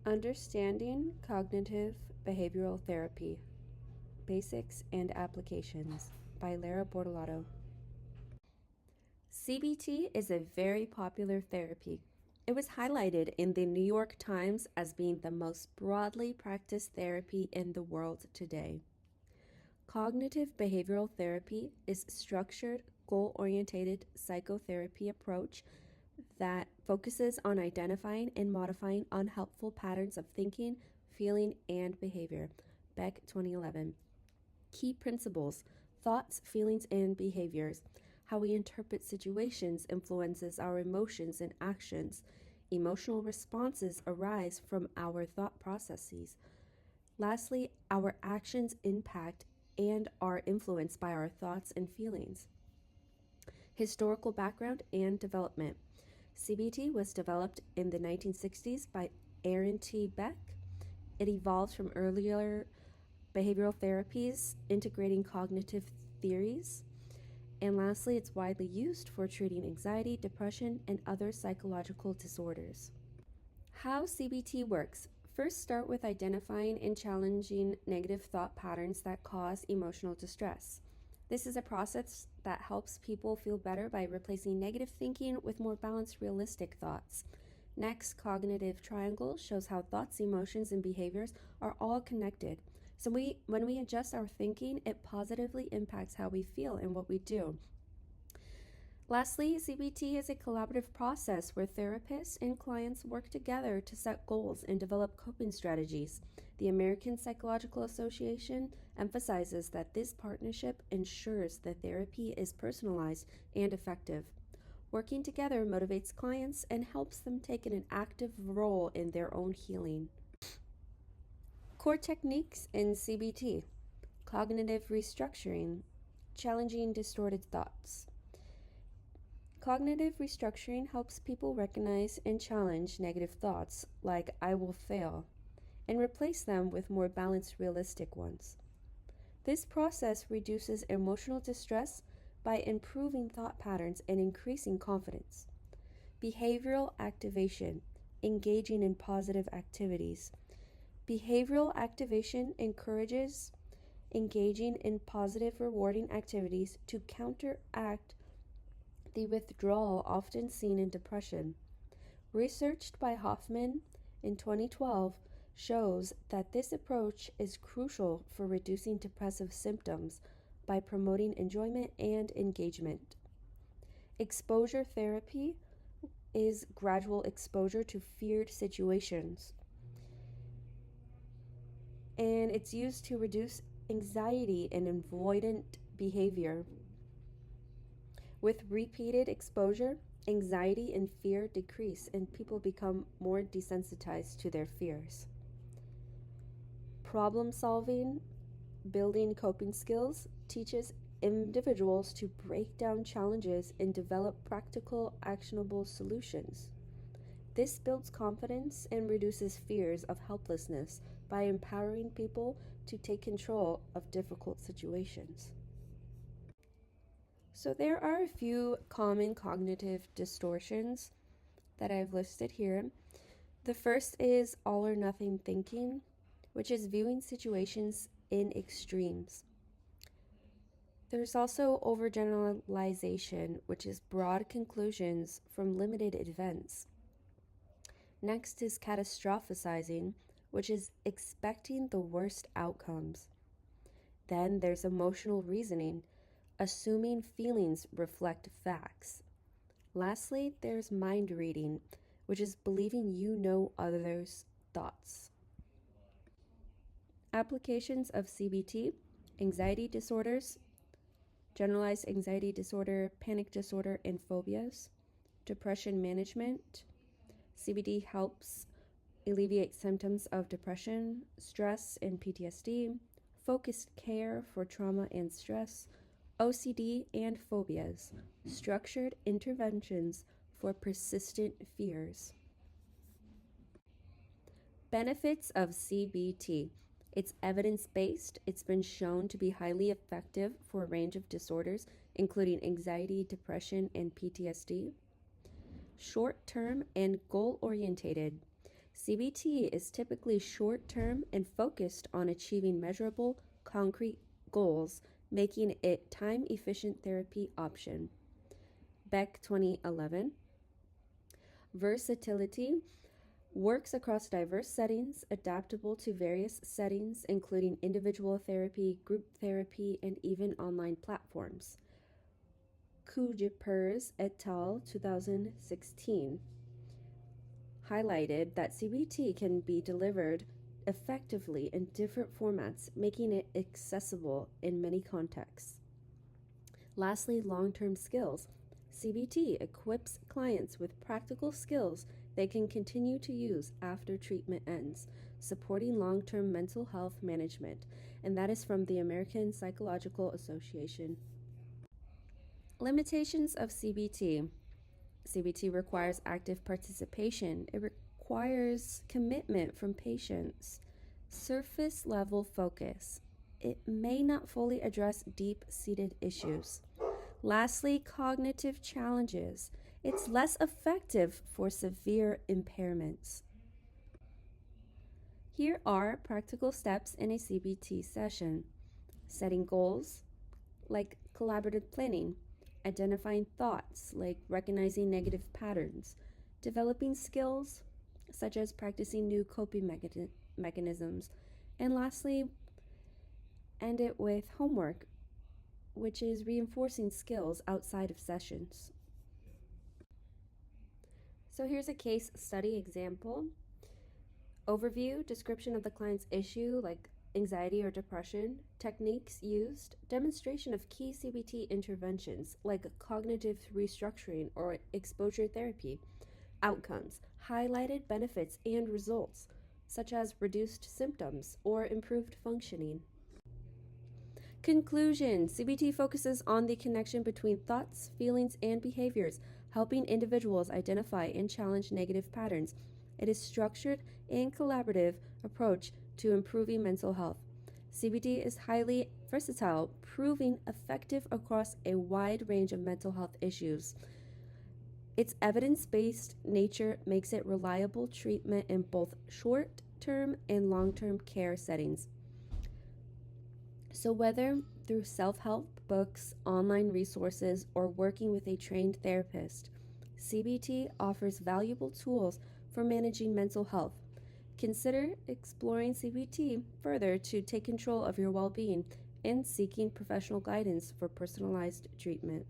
Understanding Cognitive Behavioral Therapy Basics and Applications by Lara Bortolato. CBT is a very popular therapy. It was highlighted in the New York Times as being the most broadly practiced therapy in the world today. Cognitive behavioral therapy is a structured, goal-oriented psychotherapy approach that focuses on identifying and modifying unhelpful patterns of thinking, feeling, and behavior. Beck, 2011. Key principles: thoughts, feelings, and behaviors. How we interpret situations influences our emotions and actions. Emotional responses arise from our thought processes. Lastly, our actions impact and are influenced by our thoughts and feelings. Historical background and development. CBT was developed in the 1960s by Aaron T. Beck. It evolved from earlier behavioral therapies integrating cognitive theories. And lastly, it's widely used for treating anxiety, depression, and other psychological disorders. How CBT works. First, start with identifying and challenging negative thought patterns that cause emotional distress. This is a process that helps people feel better by replacing negative thinking with more balanced, realistic thoughts. Next, cognitive triangle shows how thoughts, emotions, and behaviors are all connected. So when we adjust our thinking, it positively impacts how we feel and what we do. Lastly, CBT is a collaborative process where therapists and clients work together to set goals and develop coping strategies. The American Psychological Association emphasizes that this partnership ensures the therapy is personalized and effective. Working together motivates clients and helps them take an active role in their own healing. Core techniques in CBT: cognitive restructuring, challenging distorted thoughts. Cognitive restructuring helps people recognize and challenge negative thoughts like "I will fail" and replace them with more balanced, realistic ones. This process reduces emotional distress by improving thought patterns and increasing confidence. Behavioral activation, engaging in positive activities. Behavioral activation encourages engaging in positive, rewarding activities to counteract the withdrawal often seen in depression. Research by Hoffman in 2012 shows that this approach is crucial for reducing depressive symptoms by promoting enjoyment and engagement. Exposure therapy is gradual exposure to feared situations, and it's used to reduce anxiety and avoidant behavior. With repeated exposure, anxiety and fear decrease and people become more desensitized to their fears. Problem solving, building coping skills, teaches individuals to break down challenges and develop practical, actionable solutions. This builds confidence and reduces fears of helplessness by empowering people to take control of difficult situations. So there are a few common cognitive distortions that I've listed here. The first is all or nothing thinking, which is viewing situations in extremes. There's also overgeneralization, which is broad conclusions from limited events. Next is catastrophizing, which is expecting the worst outcomes. Then there's emotional reasoning, assuming feelings reflect facts. Lastly, there's mind reading, which is believing you know others' thoughts. Applications of CBT: anxiety disorders, generalized anxiety disorder, panic disorder, and phobias. Depression management: CBT helps alleviate symptoms of depression, stress, and PTSD. Focused care for trauma and stress. OCD and phobias, structured interventions for persistent fears. Benefits of CBT: it's evidence-based. It's been shown to be highly effective for a range of disorders, including anxiety, depression, and PTSD. Short-term and goal-oriented. CBT is typically short term and focused on achieving measurable, concrete goals, making it time efficient therapy option. Beck 2011. Versatility works across diverse settings, adaptable to various settings, including individual therapy, group therapy, and even online platforms. Kujipers et al. 2016 highlighted that CBT can be delivered effectively in different formats, making it accessible in many contexts. Lastly, long term skills. CBT equips clients with practical skills they can continue to use after treatment ends, supporting long term mental health management. And that is from the American Psychological Association. Limitations of CBT. CBT requires active participation. It requires commitment from patients. Surface level focus. It may not fully address deep seated issues. Lastly, cognitive challenges. It's less effective for severe impairments. Here are practical steps in a CBT session: setting goals, like collaborative planning, identifying thoughts, like recognizing negative patterns, developing skills, such as practicing new coping mechanisms, and lastly, end it with homework, which is reinforcing skills outside of sessions. So here's a case study example. Overview, description of the client's issue, like anxiety or depression, techniques used, demonstration of key CBT interventions like cognitive restructuring or exposure therapy, outcomes, highlighted benefits and results, such as reduced symptoms or improved functioning. Conclusion: CBT focuses on the connection between thoughts, feelings, and behaviors, helping individuals identify and challenge negative patterns. It is structured and collaborative approach to improving mental health. CBT is highly versatile, proving effective across a wide range of mental health issues. Its evidence-based nature makes it reliable treatment in both short-term and long-term care settings. So whether through self-help books, online resources, or working with a trained therapist, CBT offers valuable tools for managing mental health. Consider exploring CBT further to take control of your well-being and seeking professional guidance for personalized treatment.